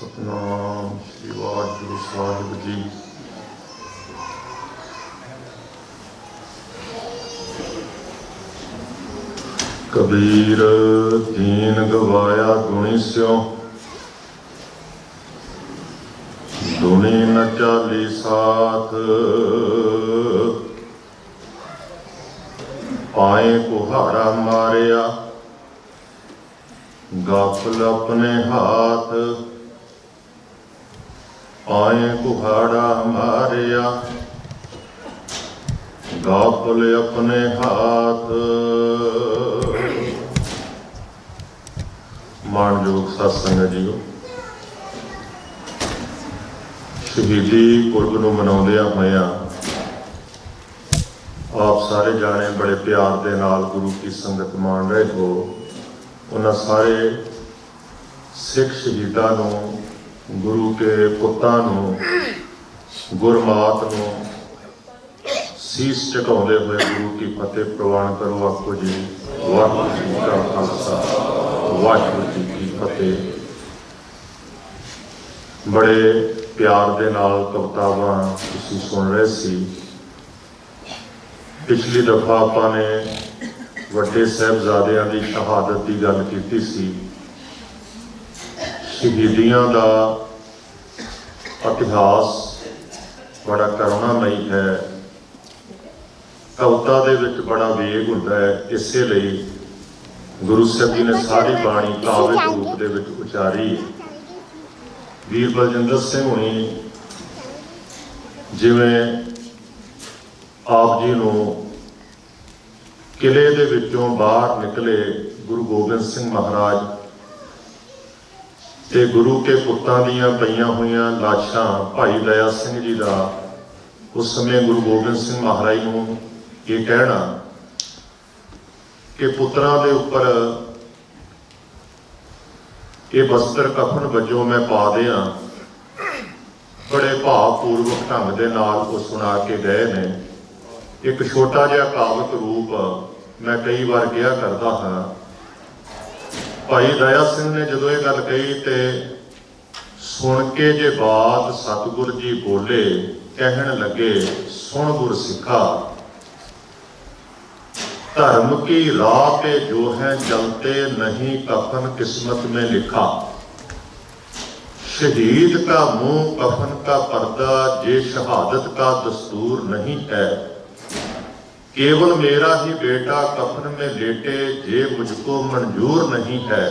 ਸਤਨਾਮ ਸ੍ਰੀ ਵਾਹਿਗੁਰੂ ਸਾਹਿਬ ਜੀ। ਕਬੀਰ ਦੀਨ ਗਵਾਇਆ ਗੁਣੀ ਸਿਓ, ਦੁਨੀ ਨ ਚਾਲੀ ਸਾਥ। ਪਾਏ ਕੁਹਾੜਾ ਮਾਰਿਆ ਗਾਫਲ ਆਪਣੇ ਹਾਥ। पाए कुहाड़ा मारिया गाफल अपने हाथ। मानयोग सत्संग जीओ, शहीदी पुरब नूं मनाउंदियां होइयां आप सारे जाने बड़े प्यार दे नाल गुरु की संगत मान रहे हो। उन्हां सारे सिख शहीदां नूं, गुरु के पुत्तां नूं, गुरमात नूं सीस झुकाउंदे हुए गुरु की फतेह प्रवान करो। आखो जी वाहिगुरू जी का खालसा वाहिगुरू जी की फतेह। बड़े प्यार दे नाल कवितावां तुसीं सुन रहे सी। पिछली दफा आपां ने वड्डे साहिबजादियां दी शहादत की गल कीती सी। शहीदियां दा इतिहास बड़ा करुणामयी है। कविता दे विच बड़ा वेग हुंदा है, इसे लई गुरु साहिब जी ने सारी बाणी काव्य रूप दे विच उचारी। वीर बलजिंदर सिंह हुणी जिवें आप जी नूं किले दे विचों बाहर निकले गुरु गोबिंद सिंह महाराज ते गुरु के पुत्तां दीयां पईयां होईयां लाशां भाई दया सिंह जी दा उस समय गुरु गोबिंद सिंह महाराज नूं ये कहना कि पुत्रां दे उपर ये वस्त्र कफन वजों मैं पा दियां। बड़े भावपूर्वक ढंग दे नाल वो सुना के गए ने। एक छोटा जिहा काव्यक रूप मैं कई बार किया करदा हाँ। भाई दया सिंह ने जो ये गल कही तो सुन के जे बात सतगुर जी बोले, कहन लगे सुन गुर सिखा, धर्म की राह पे जो है चलते नहीं कफन किस्मत में लिखा। शहीद का मुंह कफन का पर्दा जे शहादत का दस्तूर नहीं है। केवल मेरा ही बेटा कफन में लेटे जे मुझको मंजूर नहीं है।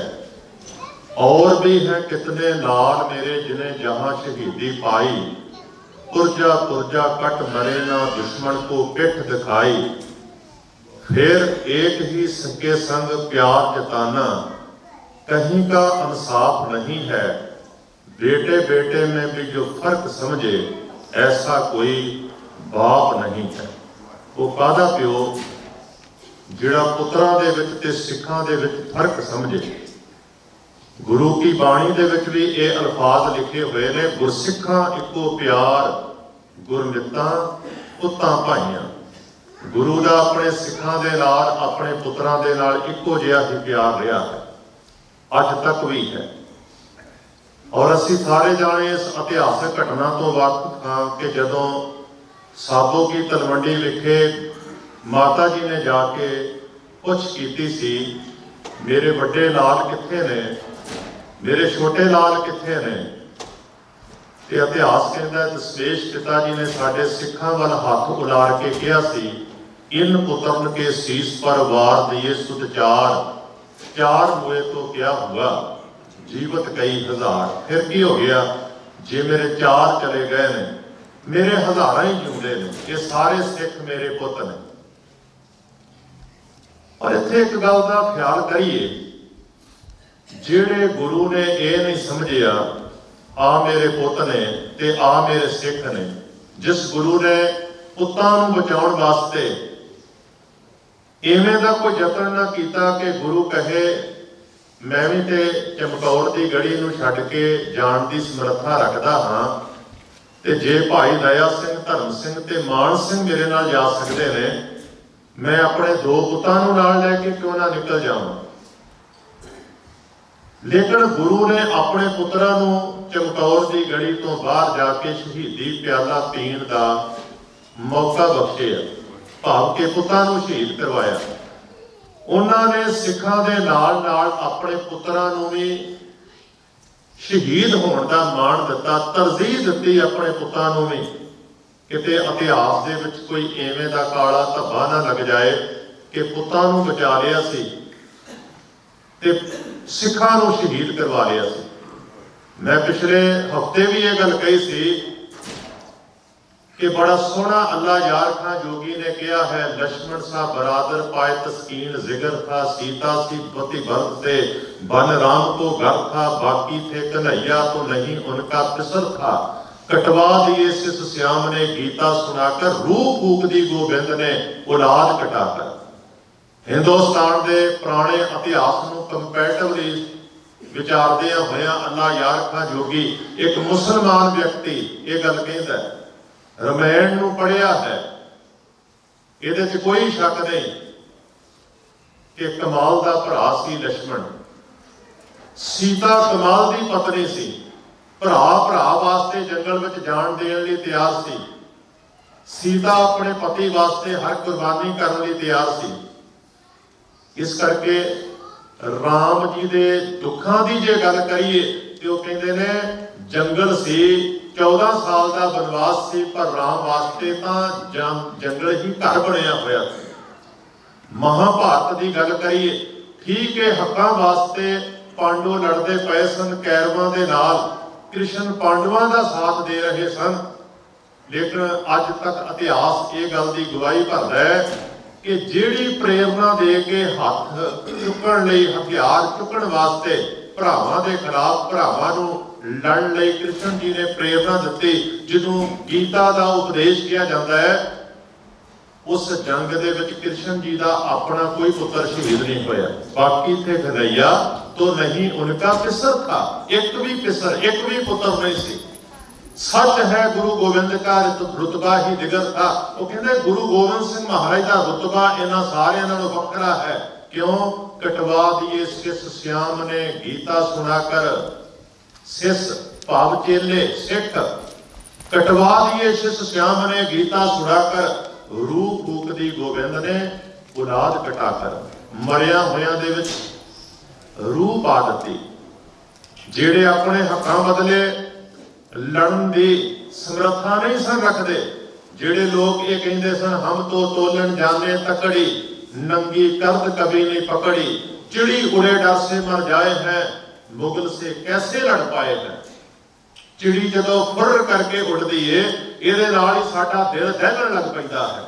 और भी हैं कितने लाल मेरे जिन्हें जहां शहीदी पाई। पुरजा पुरजा कट मरे ना दुश्मन को पिठ दिखाई। फिर एक ही के संग प्यार जताना कहीं का इंसाफ नहीं है। बेटे बेटे में भी जो फर्क समझे ऐसा कोई बाप नहीं है। वो कादा प्यो जिहड़ा पुत्रां दे विच ते सिखां दे विच फर्क समझे। गुरु की बाणी दे विच भी ये अल्फाज लिखे हुए ने, गुरसिखां इको प्यार गुरमितां पुत्तां भाईयां। गुरु दा अपने सिखां दे नाल अपने पुत्रां दे नाल इको जिहा ही प्यार रहा है, अज तक भी है। और असीं सारे जाने इस इतिहासक घटना तो वाकिफ हाँ कि जदों साबो की तलवंडी विखे माता जी ने जाके पुछ कीती सी, मेरे बड़े लाल कित्थे ने, मेरे छोटे लाल कित्थे ने। ते इतिहास कहता है दशमेश पिता जी ने साडे सिखां वाल हाथ उलार के कहा सी, इन पुत्रन के शीस पर वार दिए सुत चार। चार हुए तो क्या हुआ जीवत कई हजार। फिर की हो गया जे मेरे चार चले गए ने, मेरे हजारां ही जिउंदे ने। ये सारे सिख मेरे पुत ने। और इत्थे एक गल दा ख्याल करिए, जिहड़े गुरु ने ये नहीं समझिया आ मेरे पुत ने ते आ मेरे सिख ने, जिस गुरु ने पुत्तां नूं बचाउण वास्ते इवें दा कोई यतन ना कीता कि गुरु कहे मैं भी ते चमकौर दी गढ़ी नूं छड्ड के जाण दी समर्था रखदा हाँ। ते जे भाई दया सिंह धर्म सिंह ते मान सिंह मेरे नाल जा सकते हैं, मैं अपने दो पुत्तां नूं नाल लैके क्यों ना निकल जावां। लेकिन गुरु ने अपने पुत्रां नूं चमकौर की गढ़ी तो बाहर जाके शहीदी प्याला पीण का मौका बख्शिया, भाव के पुत्रां नूं शहीद करवाया। उन्होंने सिखां दे नाल नाल अपने पुत्रां नूं भी शहीद होने का मान दिता, तरजीह दी अपने पुत्रां नूं भी। किते इतिहास दे विच कोई इवें दा काला धब्बा ना लग जाए कि पुत्रां नूं बचा लिया सी ते सिखां नूं शहीद करवा लिया सी। मैं पिछले हफ्ते भी ये गल कही सी कि बड़ा सोहना अल्लाह यार खां जोगी ने कहा है, लक्ष्मण सा बरादर पाए तस्कीन जिगर था, सीता सी पति भरत से बन राम को घर था, बाकी थे कन्हैया तो नहीं उनका पिसर था। कटवा दिए सिस श्याम ने गीता सुनाकर, रूह फूक दी गोबिंद ने औलाद कटाकर। हिंदुस्तान के पुराने इतिहास को कंपैरेटिवली विचारदे होया अल्लाह यार खां जोगी एक मुसलमान व्यक्ति ये गल कहता है, रामायण नूं पढ़िया है, ये कोई शक नहीं कि कमाल का भरा सी लक्ष्मण, सीता कमाल की पत्नी सी, भरा भरा वास्ते जंगल में जान देने लिए तैयार सी, सीता अपने पति वास्ते हर कुर्बानी करने लिए तैयार सी। इस करके राम जी के दुखों की जे गल करिए तो कहते ने जंगल सी, 14 साल का बनवास सी, पर राम वास्ते तो जंगल ही घर बनया होया। महाभारत की गल करिए, ठीक है हकों वास्ते पांडव लड़ते पे सन कैरवां दे नाल, कृष्ण पांडवों का साथ दे रहे सन, लेकिन अज तक इतिहास ये गल की गवाही भरदा है कि जिहड़ी प्रेरणा दे के हथ चुकण लई, हथियार चुकण वास्ते भरावां दे खिलाफ भरावां नूं लड़न लई कृष्ण जी ने प्रेरणा दी, जिन्हों गीता का उपदेश किया जाता है, उस जंग दे विच कृष्ण जी का अपना कोई पुत्र शहीद नहीं होया। बाकी थे कन्हैया तो नहीं उनका पिसर था, एक भी पिसर, एक भी पुत्र नहीं सी। सच है गुरु गोविंद का रुतबा ही दिगर था। वो कहते गुरु गोविंद सिंह महाराज का रुतबा इन्हां सारियां नालों वखरा है। क्यों? कटवा दिए सिस श्याम ने गीता सुनाकर, सिस भाव चेले सिख, कटवा दिए सिस श्याम ने गीता सुनाकर, रूह फूक दी गोबिंद ने औलाद कटाकर। मरिया होया दे विच रूह पा दी। जेड़े अपने हकों बदले लड़न की समर्था नहीं सन रखते, जेड़े लोग ये कहते सन हम तो तोलन जाने तकड़ी, नंगी कर्द कभी नहीं पकड़ी, चिड़ी उड़े डर से मर जाए हैं, मुगल से कैसे लड़ पाए हैं। चिड़ी जदों फुर करके उड़दी है, ਇਹਦੇ ਨਾਲ ही साडा दिल दहलन लग पैंदा है।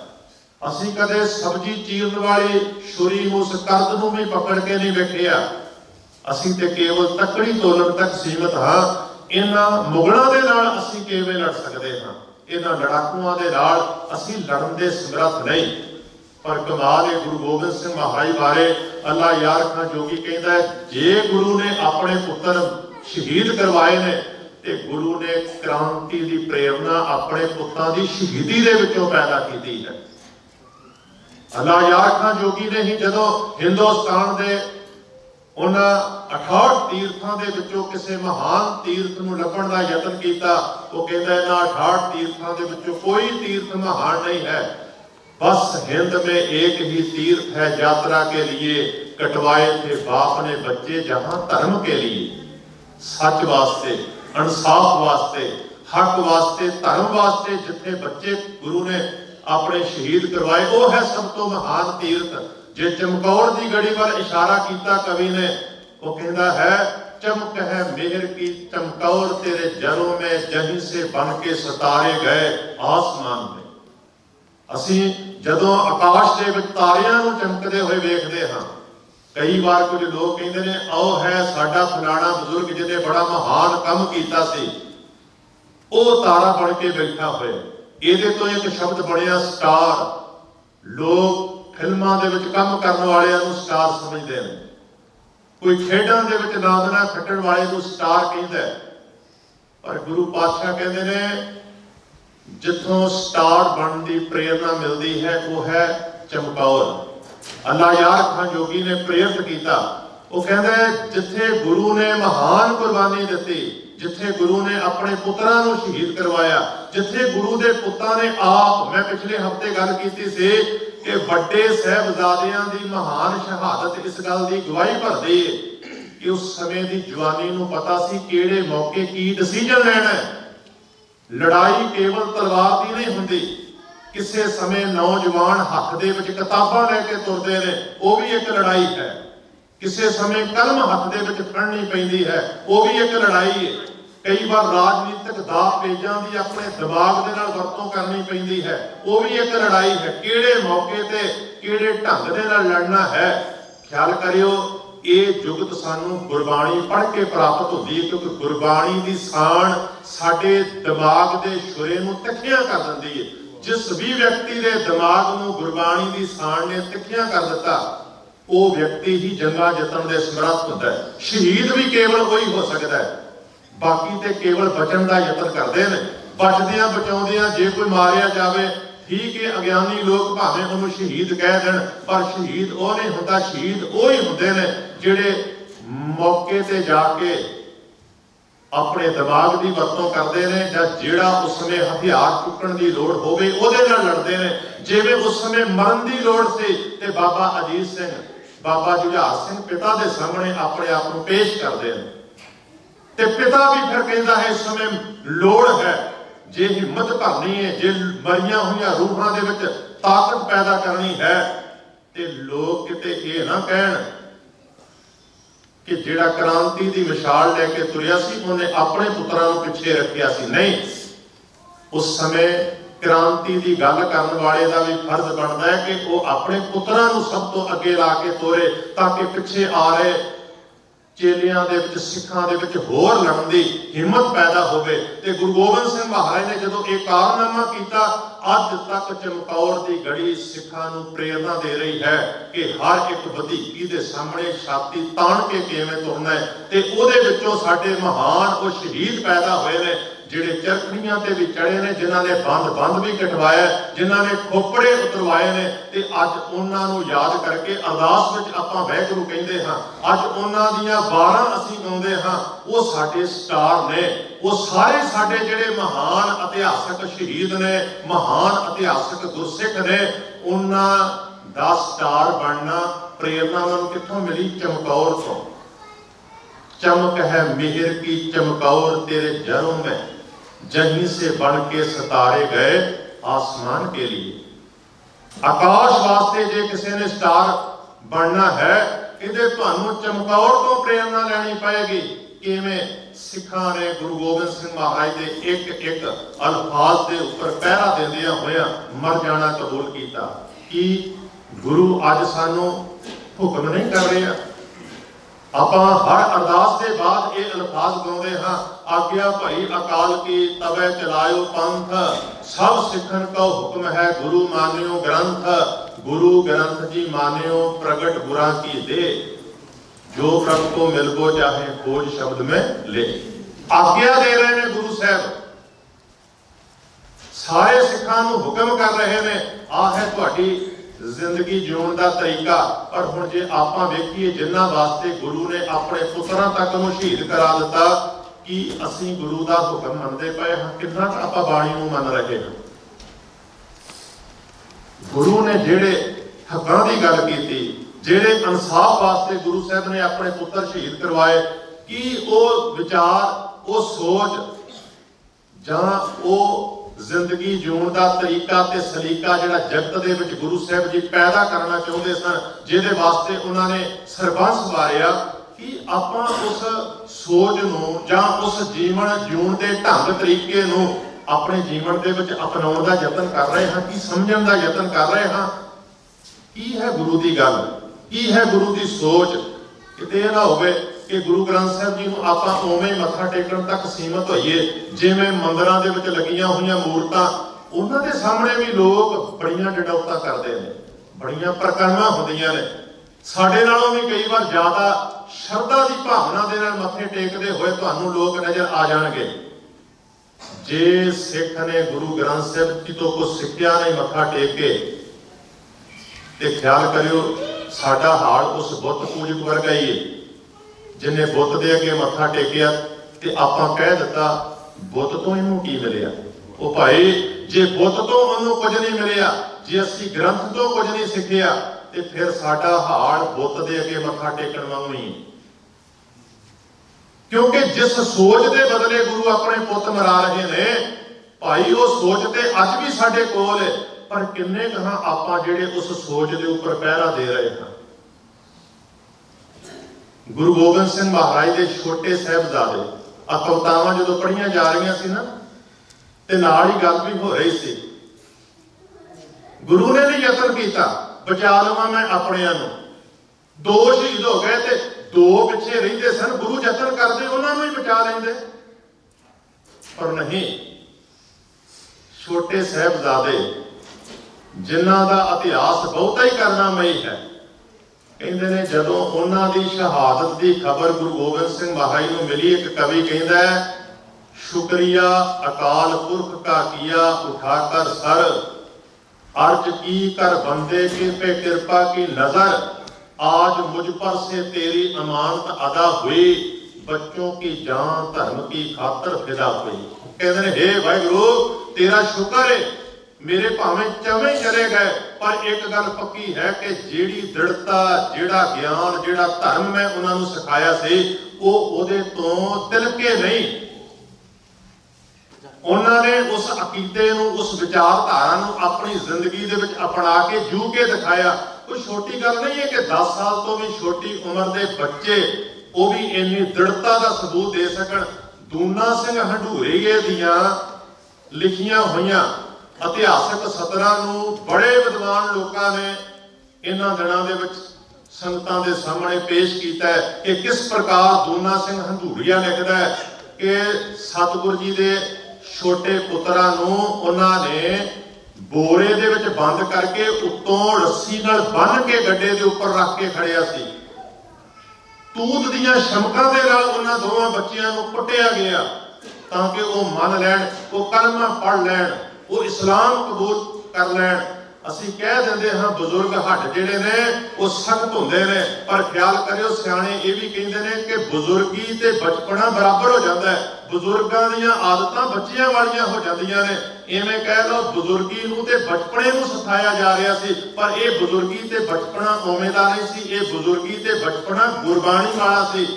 असीं कदे सब्जी चीरन वाली छुरी उस कर्द नूं भी पकड़ के नहीं वेखिया, असीं ते केवल तकड़ी तोलन तक सीमित हाँ। इन्हां मुगलों के नाल असीं किवें लड़ सकते हाँ, इन्हां लड़ाकुआं दे नाल असीं लड़न दे समर्थ नहीं। पर कमाल है गुरु गोबिंद सिंह महाराज बारे अल्लाह यार खां जोगी कहता है, जे गुरु ने अपने पुत्र शहीद करवाए ने ते गुरु ने क्रांति की प्रेरणा अपने पुत्रों की शहीदी दे विचों पैदा की है। अल्लाह यार खां जोगी ने ही जदों हिंदुस्तान के उन्हां 68 तीर्थों के विचों किसी महान तीर्थ नूं लभण का यतन किया, वो कहता है इन्हां 68 तीर्थों के विचों कोई तीर्थ महान नहीं है, बस हिंद में एक ही तीर्थ है यात्रा के लिए, कटवाए थे बाप ने बच्चे जहां धर्म के लिए। सच वास्ते, इंसाफ वास्ते, हक वास्ते, धर्म वास्ते जिथे बच्चे गुरु ने अपने शहीद करवाए, वो है सब तो महान तीर्थ। जे चमकौर की गढ़ी पर इशारा किया कवि ने, वो कहता है चमक है मेहर की चमकौर तेरे जरों में, जहीं से बन के सितारे गए आसमान में। असीं जदों आकाश के विच तारियां नूं चमकदे हुए वेखदे हां, कई बार कुछ लोग कहते हैं ओ है साडा फलाना बजुर्ग जिन्हें बड़ा महान काम किया सी, वो तारा बन के बैठा हुए। ये तो एक शब्द बनया स्टार। लोग फिल्मां दे विच काम करने वाले स्टार समझते हैं, कोई खेडां दे विच नाम ना खट्टण वाले को स्टार कहता है। पर गुरु पातशाह कहते हैं जिथों स्टार बनने की प्रेरणा मिलती है वो है चमकौर। अल्लाह यार खां जोगी ने प्रेरित किया ਉਹ ਕਹਿੰਦਾ ਜਿੱਥੇ ਗੁਰੂ ਨੇ ਮਹਾਨ ਕੁਰਬਾਨੀ ਦਿੱਤੀ, ਜਿੱਥੇ ਗੁਰੂ ਨੇ ਆਪਣੇ ਪੁੱਤਰਾਂ ਨੂੰ ਸ਼ਹੀਦ ਕਰਵਾਇਆ, ਜਿੱਥੇ ਗੁਰੂ ਦੇ ਪੁੱਤਾਂ ਨੇ ਆਪ, ਮੈਂ ਪਿਛਲੇ ਹਫ਼ਤੇ ਗੱਲ ਕੀਤੀ ਸੀ ਕਿ ਵੱਡੇ ਸਾਹਿਬਜ਼ਾਦਿਆਂ ਦੀ ਮਹਾਨ ਸ਼ਹਾਦਤ ਇਸ ਗੱਲ ਦੀ ਗਵਾਹੀ ਭਰਦੀ ਹੈ ਕਿ ਉਸ ਸਮੇਂ ਦੀ ਜਵਾਨੀ ਨੂੰ ਪਤਾ ਸੀ ਕਿਹੜੇ ਮੌਕੇ ਕੀ ਡਿਸੀਜਨ ਲੈਣਾ ਹੈ। ਲੜਾਈ ਕੇਵਲ ਤਲਵਾਰ ਦੀ ਨਹੀਂ ਹੁੰਦੀ, ਕਿਸੇ ਸਮੇਂ ਨੌਜਵਾਨ ਹੱਥ ਦੇ ਵਿੱਚ ਕਿਤਾਬਾਂ ਲੈ ਕੇ ਤੁਰਦੇ ਨੇ, ਉਹ ਵੀ ਇੱਕ ਲੜਾਈ ਹੈ। ਕਿਸੇ ਸਮੇਂ ਕਲਮ ਹੱਥ ਦੇ ਵਿੱਚ ਫੜਨੀ ਪੈਂਦੀ ਹੈ, ਉਹ ਵੀ ਇੱਕ ਲੜਾਈ ਹੈ। ਕਈ ਵਾਰ ਰਾਜਨੀਤਿਕ ਦਾਅ ਪੇਜਾਂ ਦੀ ਆਪਣੇ ਦਿਮਾਗ ਦੇ ਨਾਲ ਵਰਤੋਂ ਕਰਨੀ ਪੈਂਦੀ ਹੈ, ਉਹ ਵੀ ਇੱਕ ਲੜਾਈ ਹੈ। ਕਿਹੜੇ ਮੌਕੇ ਤੇ ਕਿਹੜੇ ਢੰਗ ਦੇ ਨਾਲ ਲੜਨਾ ਹੈ, ਖਿਆਲ ਕਰਿਓ। ਇਹ ਜੁਗਤ ਸਾਨੂੰ ਗੁਰਬਾਣੀ ਪੜ੍ਹ ਕੇ ਪ੍ਰਾਪਤ ਹੁੰਦੀ ਹੈ, ਕਿਉਂਕਿ ਗੁਰਬਾਣੀ ਦੀ ਸਾਣ ਸਾਡੇ ਦਿਮਾਗ ਦੇ ਸ਼ੁਰੇ ਨੂੰ ਤਿੱਖਿਆਂ ਕਰ ਦਿੰਦੀ ਹੈ। ਜਿਸ ਵੀ ਵਿਅਕਤੀ ਦੇ ਦਿਮਾਗ ਨੂੰ ਗੁਰਬਾਣੀ ਦੀ ਸਾਣ ਨੇ ਤਿੱਖਿਆਂ ਕਰ ਦਿੱਤਾ, ਉਹ ਵਿਅਕਤੀ ਹੀ ਜੰਗਾਂ ਜਿੱਤਣ ਦੇ ਸਮਰੱਥ ਹੁੰਦਾ ਹੈ। ਸ਼ਹੀਦ ਵੀ ਕੇਵਲ ਉਹੀ ਹੋ ਸਕਦਾ ਹੈ, ਬਾਕੀ ਤੇ ਕੇਵਲ ਬਚਣ ਦਾ ਯਤਨ ਕਰਦੇ ਨੇ। ਬਚਦਿਆਂ ਬਚਾਉਂਦਿਆਂ ਜੇ ਕੋਈ ਮਾਰਿਆ ਜਾਵੇ, ਠੀਕ ਹੈ, ਅਗਿਆਨੀ ਲੋਕ ਭਾਵੇਂ ਉਹਨੂੰ ਸ਼ਹੀਦ ਕਹਿ ਦੇਣ, ਪਰ ਸ਼ਹੀਦ ਉਹ ਨਹੀਂ ਹੁੰਦਾ। ਸ਼ਹੀਦ ਉਹ ਹੀ ਹੁੰਦੇ ਨੇ ਜਿਹੜੇ ਮੌਕੇ ਤੇ ਜਾ ਕੇ ਆਪਣੇ ਦਿਮਾਗ ਦੀ ਵਰਤੋਂ ਕਰਦੇ ਨੇ, ਜਾਂ ਜਿਹੜਾ ਉਸ ਸਮੇਂ ਹਥਿਆਰ ਚੁੱਕਣ ਦੀ ਲੋੜ ਹੋਵੇ ਉਹਦੇ ਨਾਲ ਲੜਦੇ ਨੇ। ਜਿਵੇਂ ਉਸ ਸਮੇਂ ਮਰਨ ਦੀ ਲੋੜ ਸੀ ਤੇ ਬਾਬਾ ਅਜੀਤ ਸਿੰਘ, ਬਾਬਾ ਜੁਝਾਰ ਸਿੰਘ ਪਿਤਾ ਦੇ ਸਾਹਮਣੇ ਆਪਣੇ ਆਪ ਨੂੰ ਪੇਸ਼ ਕਰਦੇ ਨੇ, ਤੇ ਪਿਤਾ ਵੀ ਫਿਰ ਕਹਿੰਦਾ ਹੈ ਇਸ ਸਮੇਂ ਲੋੜ ਹੈ, ਜੇ ਹਿੰਮਤ ਭਰਨੀ ਹੈ, ਜੇ ਮਰੀਆਂ ਹੋਈਆਂ ਰੂਹਾਂ ਦੇ ਵਿੱਚ ਤਾਕਤ ਪੈਦਾ ਕਰਨੀ ਹੈ, ਤੇ ਲੋਕ ਕਿਤੇ ਇਹ ਨਾ ਕਹਿਣ ਕਿ ਜਿਹੜਾ ਕ੍ਰਾਂਤੀ ਦੀ ਮਿਸਾਲ ਲੈ ਕੇ ਤੁਰਿਆ ਸੀ ਉਹਨੇ ਆਪਣੇ ਪੁੱਤਰਾਂ ਨੂੰ ਪਿੱਛੇ ਰੱਖਿਆ ਸੀ। ਨਹੀਂ, ਉਸ ਸਮੇਂ ਕ੍ਰਾਂਤੀ ਦੀ ਗੱਲ ਕਰਨ ਵਾਲੇ ਦਾ ਵੀ ਫਰਜ਼ ਬਣਦਾ ਹੈ ਕਿ ਉਹ ਆਪਣੇ ਪੁੱਤਰਾਂ ਨੂੰ ਸਭ ਤੋਂ ਅੱਗੇ ਲਾ ਕੇ ਤੋਰੇ, ਤਾਂ ਕਿ ਪਿੱਛੇ ਆ ਰਹੇ ਚੇਲਿਆਂ ਦੇ ਵਿੱਚ, ਸਿੱਖਾਂ ਦੇ ਵਿੱਚ ਹੋਰ ਲੜਨ ਦੀ ਹਿੰਮਤ ਪੈਦਾ ਹੋਵੇ। ਤੇ ਗੁਰੂ ਗੋਬਿੰਦ ਸਿੰਘ ਮਹਾਰਾਜ ਨੇ ਜਦੋਂ ਇਹ ਕਾਰਨਾਮਾ ਕੀਤਾ, ਅੱਜ ਤੱਕ ਚਮਕੌਰ ਦੀ ਗੜੀ ਸਿੱਖਾਂ ਨੂੰ ਪ੍ਰੇਰਨਾ ਦੇ ਰਹੀ ਹੈ ਕਿ ਹਰ ਇੱਕ ਵਧੀਕੀ ਦੇ ਸਾਹਮਣੇ ਛਾਤੀ ਤਾਣ ਕੇ ਕਿਵੇਂ ਤੁਰਨਾ ਹੈ। ਤੇ ਉਹਦੇ ਵਿੱਚੋਂ ਸਾਡੇ ਮਹਾਨ ਉਹ ਸ਼ਹੀਦ ਪੈਦਾ ਹੋਏ ਨੇ, ਜਿਹੜੇ ਚਰਖੜੀਆਂ ਤੇ ਵੀ ਚੜੇ ਨੇ, ਜਿਨ੍ਹਾਂ ਨੇ ਬੰਦ ਵੀ ਕਟਵਾਇਆ, ਜਿਨ੍ਹਾਂ ਨੇ ਖੋਪੜੇ ਉਤਰਵਾਏ ਨੇ। ਤੇ ਅੱਜ ਉਹਨਾਂ ਨੂੰ ਯਾਦ ਕਰਕੇ ਅਰਦਾਸ ਵਿੱਚ ਆਪਾਂ ਵਾਹਿਗੁਰੂ ਕਹਿੰਦੇ ਹਾਂ। ਅੱਜ ਉਹਨਾਂ ਦੀਆਂ 12 ਅਸੀਂ ਗਾਉਂਦੇ ਹਾਂ। ਉਹ ਸਾਡੇ ਸਟਾਰ ਨੇ, ਉਹ ਸਾਰੇ ਸਾਡੇ ਜਿਹੜੇ ਮਹਾਨ ਇਤਿਹਾਸਕ ਸ਼ਹੀਦ ਨੇ, ਮਹਾਨ ਇਤਿਹਾਸਕ ਗੁਰਸਿੱਖ ਨੇ, ਉਹਨਾਂ ਦਾ ਸਟਾਰ ਬਣਨਾ ਪ੍ਰੇਰਨਾ ਉਹਨਾਂ ਨੂੰ ਕਿੱਥੋਂ ਮਿਲੀ? ਚਮਕੌਰ ਤੋਂ। चमक है मिहिर की चमकौर तेरे जरों में, जहीं से बन के सितारे गए आसमान के लिए। आकाश वास्ते जे किसी ने स्टार बनना है, ਇਹਦੇ ਤੁਹਾਨੂੰ ਚਮਕੌਰ ਤੋਂ ਪ੍ਰੇਰਨਾ ਲੈਣੀ ਪਏਗੀ। ਕਿਵੇਂ? ਸਿੱਖਾਂ ਨੇ ਗੁਰੂ ਗੋਬਿੰਦ ਸਿੰਘ ਮਹਾਰਾਜ ਦੇ ਇੱਕ ਇੱਕ ਅਲਫਾਜ਼ ਦੇ ਉੱਪਰ ਪਹਿਰਾ ਦਿੰਦਿਆਂ ਹੋਇਆਂ ਮਰ ਜਾਣਾ ਕਬੂਲ ਕੀਤਾ। ਕਿ ਗੁਰੂ ਅੱਜ ਸਾਨੂੰ ਹੁਕਮ ਨਹੀਂ ਕਰ ਰਿਹਾ? ਆਪਾਂ ਹਰ ਅਰਦਾਸ ਦੇ ਬਾਅਦ ਇਹ ਅਲਫਾਜ਼ ਗਾਉਂਦੇ ਹਾਂ, ਆਗਿਆ ਭਈ ਅਕਾਲ ਕੀ ਤਬੈ ਚਲਾਇਓ ਪੰਥ, ਸਭ ਸਿੱਖਣ ਕੋ ਹੁਕਮ ਹੈ ਗੁਰੂ ਮਾਨਿਓ ਗ੍ਰੰਥ, ਗੁਰੂ ਗ੍ਰੰਥ ਜੀ ਮਾਨਿਓ प्रगट बुरा की दे, जो प्रभ को मिलबो चाहे खोज शब्द में ले। आज्ञा दे रहे ने गुरु साहब, सारे सिखां नूं हुक्म कर रहे ने, आ है तुहाडी जिंदगी जीवन का तरीका। पर हुण जे आपां वेखीए जिन्हां वास्ते गुरु ने अपने पुत्रां तक नूं शहीद करा दिता, कि असीं गुरु दा हुक्म मनदे पए हां? किन्ना आपां बाणी नूं मन रहे हां? गुरु ने जेड़े हकां दी गल कीती, जेड़े इंसाफ वास्ते गुरु साहब ने अपने पुत्र शहीद करवाए, कि वो विचार, वो सोच, जां वो जिंदगी जीवन का तरीका ते सलीका जिहड़ा जगत दे विच गुरु साहब जी पैदा करना चाहुंदे सन, जिहदे वास्ते उन्होंने सरबंस वारिया, कि आपां उस सोच नूं जां उस जीवन जीवन के ढंग तरीके नूं अपने जीवन के विच अपनाउण दा यतन कर रहे हैं, कि समझण दा यतन कर रहे हैं। की है गुरु की गल, की है गुरु की सोच? किते ना होवे कि गुरु ग्रंथ साहब जी नूं आपां उवें मत्था टेकण तक सीमित होइए, जिवें मंदिरां दे विच लगियां होईयां मूर्तां, उन्हां दे सामने भी लोग बड़ियां डडौतां करदे ने, बड़ियां प्रकरणा हुंदियां ने। साडे नालों भी कई बार ज़्यादा शरधा की भावना दे नाल मत्थे टेकदे होए तुहानूं लोग नज़र आ जाणगे। जे सिख ने गुरु ग्रंथ साहब जी तो कुछ सिक्ख्या नहीं, मत्था टेक के, ते ख्याल करियो साडा हाल उस बुत पूजक वर्गा ही है। जिन्हें बुत दे अगे मत्था टेकिया ते आपां कह दिता बुत तो इनू की मिलिया। ओ भाई जे बुत तो उन्होंने कुछ नहीं मिलिया, जे असी ग्रंथ तो कुछ नहीं सिखिया ते फिर साडा हाल बुत दे अगे मत्था टेकण वांगू ही। क्योंकि जिस सोच के बदले गुरु अपने पुत मरा रहे ने भाई, वो सोच ते अज भी साडे कोल है, पर किन्ने कहां आपां जिहड़े उस सोच के उपर पहरा दे रहे हैं। गुरु गोबिंद सिंह महाराज के छोटे साहिबजादे आ कवितावां जदों पढ़ियां जा रही सी ना, ते नाल ही गल भी हो रही सी। गुरु ने भी यतन किया बचा लवां मैं अपणियां नूं, दो शहीद हो गए ते दो पिछे रहिंदे सन, गुरु यतन करते उन्होंने ही बचा लेंदे, पर नहीं। छोटे साहिबजादे जिन्हां दा इतिहास बहुता ही करनामई है, कहते ने जदों उन्हां दी शहादत की खबर गुरु गोबिंद सिंह महाराज नूं मिली, एक कवि कहता है शुक्रिया अकाल पुरख का किया उठाकर सर, अर्ज की कर बंदे के पे कृपा की नजर, आज मुझ पर से तेरी अमानत अदा हुई, बच्चों की जान धर्म की खातर फिदा हुई। कहते हैं हे वाहिगुरु तेरा शुक्र है, मेरे भावें चवे चले गए, पर एक गल पक्की है कि जिहड़ी दृढ़ता जिहड़ा ज्ञान जिहड़ा धर्म मैं उन्होंने सिखाया सी वो उहदे तो तिलके नहीं। उन्होंने उस अकीदे नूं उस विचारधारा नूं अपनी जिंदगी दे विच अपना के जू के दिखाया। कोई छोटी गल नहीं है कि 10 साल तो भी छोटी उम्र के बच्चे वो भी इन्नी दृढ़ता का सबूत दे सकन। दूना सिंह हंडूरीए दियां लिखियां होइयां इतिहासक सतरां नूं बड़े विद्वान लोगों ने इन्हां दिनां दे विच संगतां दे सामने पेश किया है कि किस प्रकार दूना सिंह हंडूरीया लिखदा है कि सतगुरु जी दे छोटे पुत्रां नूं उन्हां ने बोरे दे विच बंद करके उत्तों रस्सी नाल बन के गड्डे दे उपर रख के खड़िया सी। तूत दियां शमकां दे नाल उन्हां दोवां बच्चियां नूं कुੱਟਿਆ गया ताकि वो मन लैण, वो कलमा पढ़ लैण, वो इस्लाम कबूल कर लैण। असीं कह दिंदे हां बजुर्ग हट जिहड़े ने वो सख्त हुंदे ने, पर ख्याल करियो सियाणे ये भी कहंदे ने कि बुजुर्गी ते बचपना बराबर हो जाता है। बुजुर्गां दीयां आदतां बच्चियां वालियां हो जांदियां ने। इवें कह लो बुजुर्गी नूं ते बचपने नूं सिखाया जा रहा सी, पर यह बुजुर्गी ते बचपना उवें दा नहीं सी। यह बुजुर्गी ते बचपना गुरबाणी वाला सी।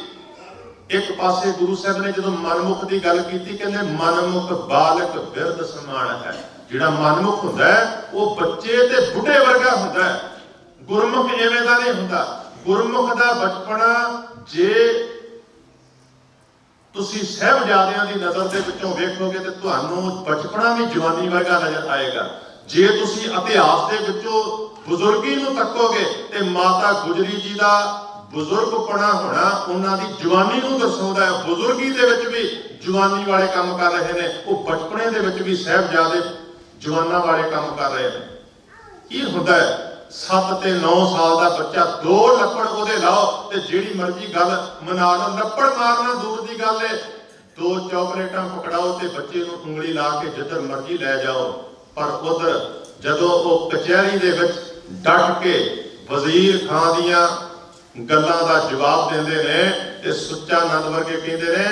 एक पासे गुरु साहब ने जो मनमुख की गल की, कहते मनमुख बालक बिरध समान है। जिहड़ा मनमुख हुंदा है वो बच्चे ते बुढ़े वर्गा हुंदा है, गुरमुख इवें दा नहीं हुंदा। गुरमुख दा बचपना जे तुसी साहिबजादियां दी नज़र दे विचों वेखोगे ते तुहानूं बचपना भी जवानी वर्गा नजर आएगा। जे तुसी इतिहास दे विचों बुजुर्गी नूं तकोगे ते माता गुजरी जी दा बुजुर्गपना होना उन्हां दी जवानी नूं दर्शाउंदा है। बुजुर्गी दे विच भी जवानी वाले काम कर रहे हैं, वो बचपने दे विच भी साहिबजादे जवाना वाले काम कर रहे हैं। की हुंदा है 7 ते 9 साल का बच्चा 2 लपड़ उहदे लाओ ते जिहड़ी मर्जी गल मना लो। लपड़ मारना दूर की गल है, 2 चॉकलेटां पकड़ाओ ते बच्चे नूं उंगली ला के जिधर मर्जी लै जाओ। पर उधर जदों वो कचहरी दे विच डट के वजीर खां दियां गल्लां दा जवाब देंदे ने ते सुच्चा नंद वर्गे कहंदे ने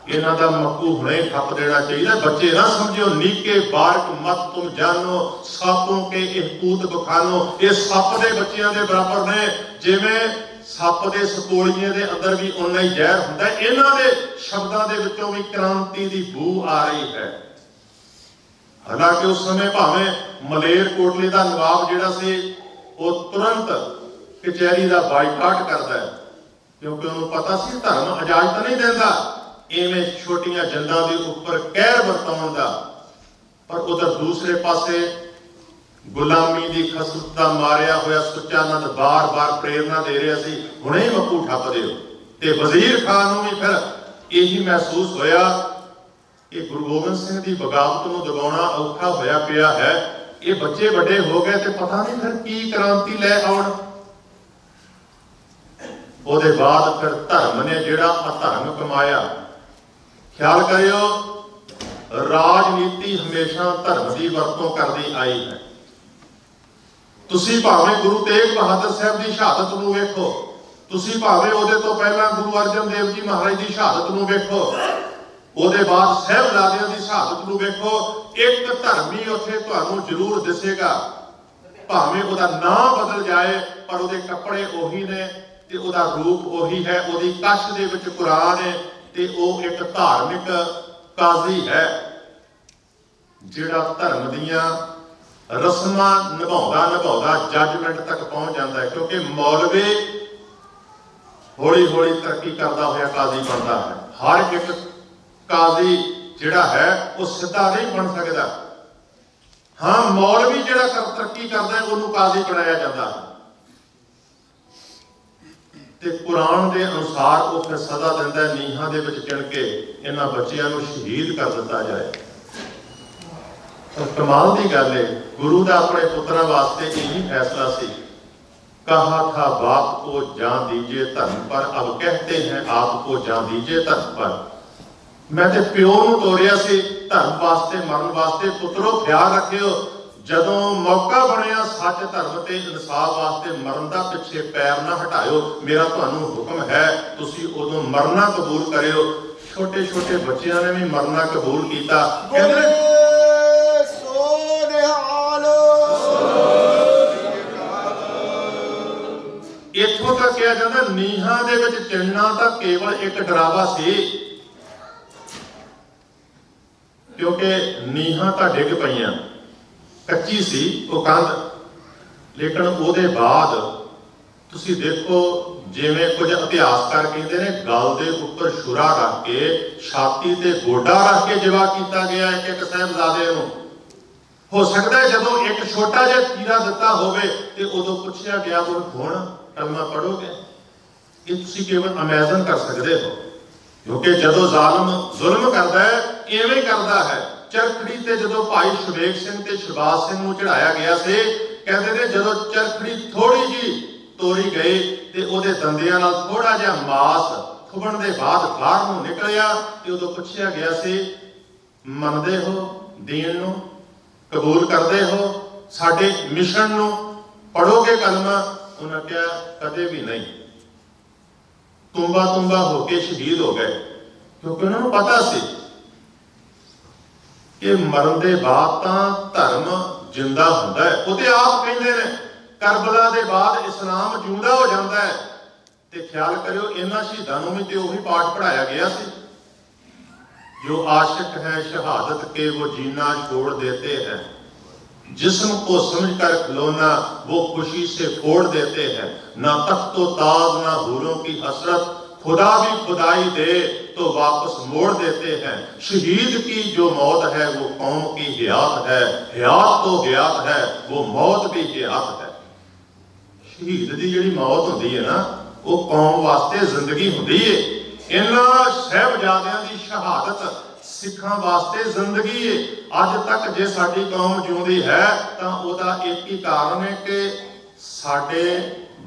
इन्हां दा मक्कू हुणे ठप देना चाहिए। बच्चे ना समझो नीके बारक मत तुम जानो, सापों के इहकूत बखानो। ये सप दे बच्चियां दे बराबर ने, जिवें सप दे सकोलिए दे अंदर भी उन्ना ही जहर हुंदा है। इन्हां दे शब्दां दे विचों भी क्रांति दी बू आ रही है। हालांकि उस समय भावें मलेर कोटले दा नवाब जिहड़ा सी वो तुरंत कचहरी का बाईकाट करता है, क्योंकि उन्होंने पता सी धर्म इजाजत नहीं देता इवें छोटिया जंदा के उपर कहर वरताउण दा। पर उधर दूसरे पासे गुलामी की खसरत का मारिया होया सुच्चा नंद बार बार प्रेरणा दे रहा सी हुणे ही मक्कू ठप दिओ। ते वजीर खान नूं भी फिर यही महसूस होया कि गुरु गोबिंद सिंह की बगावत नूं दबाउणा औखा होया पिया है। ये बच्चे बड़े हो गए तो पता नहीं फिर की क्रांति लै आउण। ਉਹਦੇ बाद फिर धर्म ने जिहड़ा अधर्म कमाया। ख्याल करियो राजनीति हमेशा धर्म की वरतों करती आई है। तुसी भावें गुरु तेग बहादुर साहब की शहादत नूं वेखो, ਤੁਸੀਂ ਭਾਵੇਂ ਉਹਦੇ ਤੋਂ ਪਹਿਲਾਂ ਗੁਰੂ ਅਰਜਨ ਦੇਵ ਜੀ ਮਹਾਰਾਜ ਦੀ ਸ਼ਹਾਦਤ ਨੂੰ ਵੇਖੋ, ਉਹਦੇ ਬਾਅਦ ਸਾਹਿਬਜ਼ਾਦਿਆਂ ਦੀ ਸ਼ਹਾਦਤ ਨੂੰ ਵੇਖੋ, ਇੱਕ ਧਰਮੀ ਉੱਥੇ ਤੁਹਾਨੂੰ ਜ਼ਰੂਰ ਦਿਸੇਗਾ। ਭਾਵੇਂ ਉਹਦਾ ਨਾਂ ਬਦਲ ਜਾਏ ਪਰ ਉਹਦੇ ਕੱਪੜੇ ਉਹੀ ਨੇ ਤੇ ਉਹਦਾ ਰੂਪ ਉਹੀ ਹੈ, ਉਹਦੀ ਕੱਛ ਦੇ ਵਿੱਚ ਕੁਰਾਨ ਹੈ ਤੇ ਉਹ ਇੱਕ ਧਾਰਮਿਕ ਕਾਜ਼ੀ ਹੈ ਜਿਹੜਾ ਧਰਮ ਦੀਆਂ ਰਸਮਾਂ ਨਿਭਾਉਂਦਾ ਜੱਜਮੈਂਟ ਤੱਕ ਪਹੁੰਚ ਜਾਂਦਾ ਹੈ। ਕਿਉਂਕਿ ਮੌਲਵੀ ਹੌਲੀ ਹੌਲੀ ਤਰੱਕੀ ਕਰਦਾ ਹੋਇਆ ਕਾਜ਼ੀ ਬਣਦਾ ਹੈ। ਹਰ ਇੱਕ ਕਾਜ਼ੀ ਜਿਹੜਾ ਹੈ ਉਹ ਸਿੱਧਾ ਨਹੀਂ ਬਣ ਸਕਦਾ। ਹਾਂ, ਮੌਲਵੀ ਜਿਹੜਾ ਤਰੱਕੀ ਕਰਦਾ ਉਹਨੂੰ ਕਾਜ਼ੀ ਬਣਾਇਆ ਜਾਂਦਾ ਹੈ ਤੇ ਕੁਰਾਨ ਦੇ ਅਨੁਸਾਰ ਉਹ ਫਿਰ ਸਜ਼ਾ ਦਿੰਦਾ, ਨੀਹਾਂ ਦੇ ਵਿੱਚ ਚਿਣ ਕੇ ਇਹਨਾਂ ਬੱਚਿਆਂ ਨੂੰ ਸ਼ਹੀਦ ਕਰ ਦਿੱਤਾ ਜਾਏ। कमाल की गल है, गुरु का अपने पुत्रों वास्ते यही फैसला सी। कहा था बाप को जान दीजिए धर्म पर, अब कहते हैं आपको जान दीजिए धर्म पर। मैं तो प्यो नूं तोरिया सी धर्म वास्ते मरण वास्ते। पुत्रो ख्याल रखियो, जदों मौका बनया सच धर्म ते इंसाफ वास्ते मरण दा पिछे पैर ना हटाओ। मेरा तुहानूं हुक्म है, तुसी उदों मरना कबूल करियो। छोटे छोटे बच्चियां ने भी मरना कबूल किया। इत्थों तक कहा जाता नीहां दे विच चिणना तां केवल एक डरावा सी, क्योंकि नीहां तां डिग पईयां, कच्ची सी वो कंध। लेकिन उहदे बाद तुसीं देखो जिवें कुछ इतिहासकार कहते हैं गल दे उपर छुरा रख के छाती ते गोडा रख के जिवा किया गया एक एक साहिबजादे नूं। हो सकता है जदों एक छोटा जिहा तीरा दिता होवे ते उदों पुछया गया वो हुण कलमा पढ़ोगे। ये तुसीं केवल इमेजिन कर सकते हो, क्योंकि जदों जालिम जुल्म करता है इवें करता है। चरखड़ी ते जदों भाई शबेग सिंह ते शहबाज सिंह नूं चढ़ाया गया से, कहते ने जदों चरखड़ी थोड़ी जी तोड़ी गई ते उहदे दंदियां नाल थोड़ा जिहा मास खुबण दे बाद बाहर नूं निकलिया ते उदों पुछया गया से मनदे हो दीन नूं, कबूल करते हो साडे मिशन नूं, पढ़ोगे कलमा? उन्हें कहा कदे भी नहीं। तुम्बा तुम्बा होके शहीद हो गए, क्योंकि उन्होंने पता सी कि मरण के बाद तां धर्म जिंदा हुंदा है। वो तो आप कहते हैं करबला के बाद इस्लाम जिंदा हो जाता है। तो ख्याल करियो इन्हां शहीदां नूं भी तो उही पाठ पढ़ाया गया सी, जो आशिक है शहादत के वो जीना छोड़ देते हैं, जिस्म को समझकर खिलौना वो खुशी से फोड़ देते हैं। ना तख्तो ताज ना हूरों की हसरत, खुदा भी खुदाई दे तो वापस मोड़ देते हैं। शहीद की जो मौत है वो कौम की हयात है, हयात तो हयात है वो मौत भी हयात है। शहीद की जिहड़ी मौत होंदी है ना, वो कौम वास्ते जिंदगी होंदी है। इन्हां साहिबजादियां दी शहादत सिखां वास्ते जिंदगी है। अज तक जे साडी कौम जिउंदी है तां ओहदा एक ही कारण है कि साडे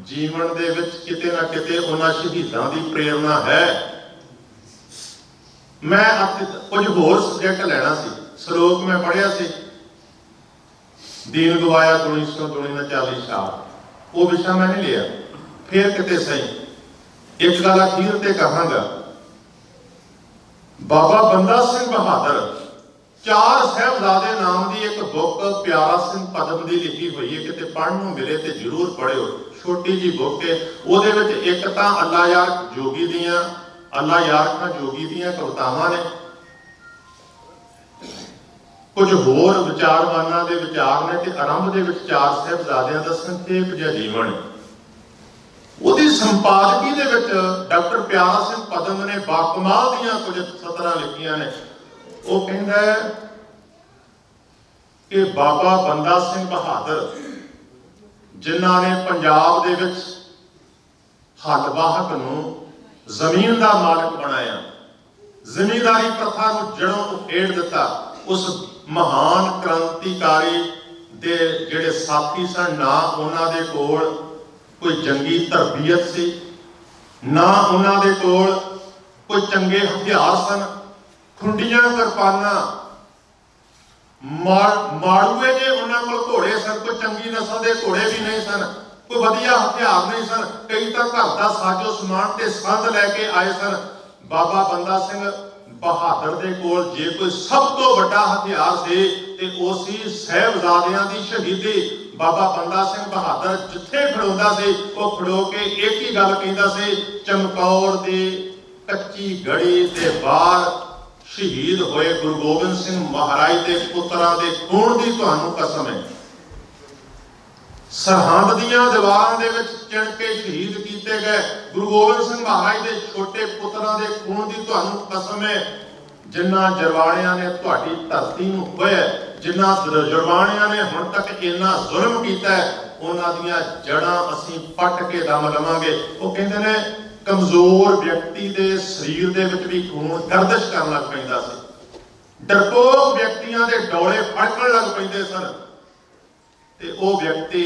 जीवन दे विच किते ना किते उन्हां शहीदां दी प्रेरणा है। मैं कुछ होर सबजैक्ट लैना सी, श्लोक मैं पढ़िया सी, दीन गवाया दुनी सो दुनी ना 40 साल, वो विषय मैं नहीं लिया। फिर किते सही एक गल अखीर ते कहांगा, बाबा बंदा सिंह बहादुर 4 साहिबजादे नाम की एक बुक प्यारा सिंह पदम की लिखी हुई है, कितने पढ़ने मिले तो जरूर पढ़ियो। छोटी जी बुक है, उहदे विच एक तां अल्लाह यार जोगी दियां अल्लाह यार खां जोगी दियां कवितावां ने, कुछ होर विचारवानां दे विचार ने, ते आरंभ दे विच 4 साहिबजादियां दा संक्षेप जिहा जीवन है। ਉਹਦੀ संपादकी दे विच डॉक्टर प्यारा सिंह पदम ने बाकमाल दियां कुछ सतरां लिखियां ने। वो कहता है कि बाबा बंदा सिंह बहादुर जिन्हां ने पंजाब दे विच हल वाहक नूं जमीन का मालिक बनाया, जमींदारी प्रथा नूं जड़ों उखेड़ दिता, उस महान क्रांतिकारी दे जिहड़े साथी सन ना उन्हां दे कोल कोई जंगी तरबीयत सी, ना उन्होंने कोल कोई चंगे हथियार सन, खुंडियां किरपाना माड़ूए जे उन्होंने कोल घोड़े सन, कोई चंगी नस्ल के घोड़े भी नहीं सन। कोई वधिया हथियार नहीं सन, कई तो घर का साजो समान ते संद लैके आए सन। बाबा बंदा सिंह बहादुर दे कोल जे कोई सब तो बड़ा हथियार से ते ओ सी साहिबजादियां दी शहीदी। बाबा बंदा सिंह बहादुर जिथे खड़ोंदा सी ओ खड़ो के एक ही गल कहंदा सी, चमकौर दी कच्ची गड़ी दे बाहर शहीद होए गुरु गोबिंद सिंह महाराज के पुत्रां दे खून दी तुहानूं कसम है। सरहंद दीआं दीवारां दे विच चिण के शहीद कीते गए गुरु गोबिंद सिंह महाराज के छोटे पुत्रां दे खून दी तुहानूं कसम है। जिन्हां जरवाणियां ने तुहाडी धरती नूं खोया, जिन्हां जरवाणियां ने हुण तक इन्ना जुल्म कीता है, उन्हां दीआं जड़ां असीं पट के दम लवांगे। वो कहंदे ने कमजोर व्यक्ति के शरीर दे विच भी खून गर्दिश करन लग पैंदा सी, डरपोक व्यक्तियों के डोले फड़कण लग पैंदे सन। ते ओ व्यक्ति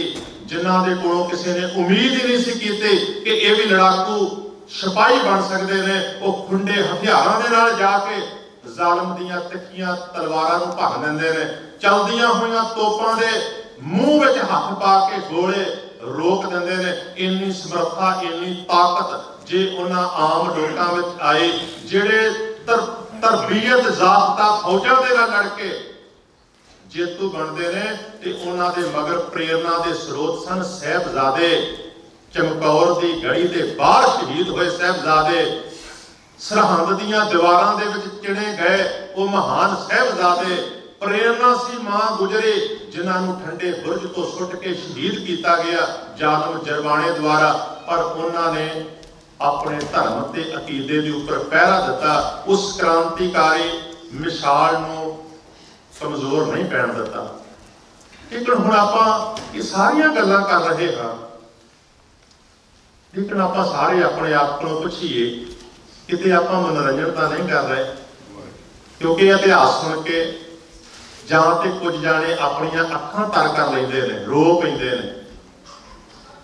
जिन्हां दे कोलों किसी ने उम्मीद ही नहीं सी कीती कि ये भी लड़ाकू सिपाही बन सकते हैं, वो खुंडे हथियारां दे नाल जाके जालम दीआं तिखियां तलवारां नूं भन दिंदे ने। चलदियां होईयां तोपां दे मूंह विच हथ पा के गोले रोक दिंदे ने। इन्नी समर्था इन्नी ताकत जे उन्हां आम लोकां विच आए जिहड़े तरबीयत ज़ाब्ता फौजां दे नाल लड़ के जेतू बनते हैं, ते उन्हां दे मगर प्रेरणा के स्रोत सन साहिबजादे। चमकौर की गढ़ी के बाहर शहीद होए साहिबजादे, सरहंद दीआं दीवारां दे विच चिणे गए वो महान साहिबजादे। प्रेरणा सी मां गुजरे जिन्हां नूं ठंडे बुरज तो सुट के शहीद किया गया जालम जरवाणे द्वारा, पर उन्होंने अपने धर्म के अकीदे के उपर पहरा दिता। उस क्रांतिकारी मिसाल नूं कमजोर नहीं पैण दिता। लेकिन हुण आपां ये सारियां गल्लां कर रहे हां, लेकिन आपां सारे अपने आप को पुछीए किते आपां मनोरंजन तां नहीं कर रहे, क्योंकि इतिहास सुन के जां ते कुछ जाने अपनियां अखां तर कर लैंदे ने, रो पैंदे ने,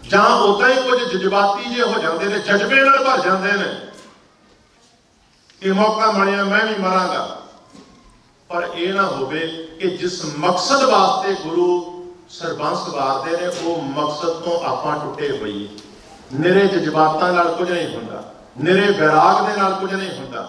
जां उदां ही कुछ जज्बाती जे हो जांदे ने, जज्बे नाल भर जांदे ने कि मौका मिलिया मैं भी मरांगा। पर यह ना होवे कि जिस मकसद वास्ते गुरु सरबंस वारते ने वो मकसद तो आपां टुटे होईए। निरे जज्बातां नाल कुछ नहीं हुंदा, निरे वैराग दे नाल कुछ नहीं हुंदा।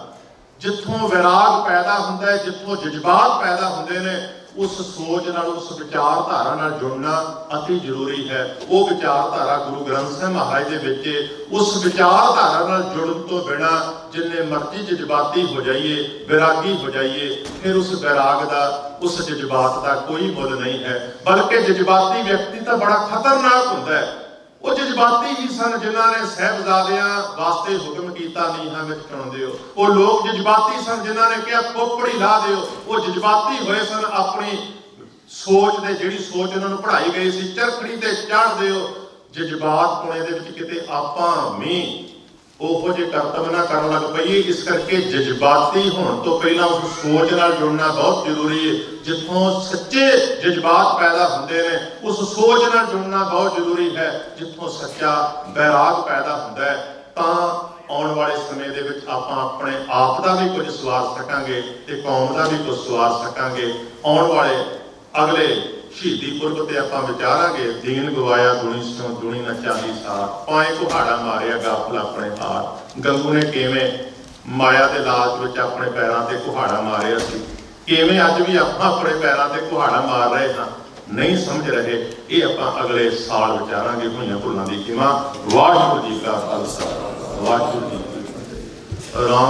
जिथों वैराग पैदा हुंदा है, जिथों जज्बात पैदा हुंदे ने, उस सोच नाल उस विचारधारा नाल जुड़ना अति जरूरी है। वो विचारधारा गुरु ग्रंथ साहिब महाराज दे विच उस विचारधारा नाल जुड़न तो बिना जिन्ने मर्जी जज्बाती हो जाइए, वैरागी हो जाइए, फिर उस वैराग का उस जज्बात का कोई मुल नहीं है। बल्कि जज्बाती व्यक्ति तो बड़ा खतरनाक होता है। वो जज्बाती ही सन जिन्हों ने साहिबजादियां वास्ते हुक्म किया नीहां विच चुन दिओ। वो लोग जज्बाती सन जिन्हों ने कहा खोपड़ी ला दिओ। वो जज्बाती होए सन अपनी सोच दे जिहड़ी सोच उन्होंने पढ़ाई गई सी चरखड़ी ते चढ़ दिओ। जज्बात पुणे दे विच किते आपां भी ओहो जे करतब ना करन लग पईए। इस करके जज्बाती होने तो पहला उस सोच नाल जुड़ना बहुत जरूरी है। जिथों सच्चे जज्बात पैदा होंदे ने उस सोच नाल जुड़ना बहुत जरूरी है। जिथों सच्चा वैराग पैदा होंदा है तां आने वाले समय दे विच आपां अपने आप का भी कुछ सवार सकांगे ते कौम का भी कुछ सवार सकांगे। आने वाले अगले शहीदी पुरब ते आपां विचारांगे। दीन गवाया दुनी सो दुनी न चाली सार, पाए कुहाड़ा मारिया गाफल अपने हार। गंगू ने किवें माया के लालच विच अपने पैरों ते कुहाड़ा मारिया सी, किवें अज भी आपां अपने पैरों ते कुहाड़ा मार रहे हां, नहीं समझ रहे। ये आपां अगले साल विचारांगे। होईयां भुलां दी खिमा। वाहिगुरू जी का खालसा, वाहिगुरू जी की फतेह। राम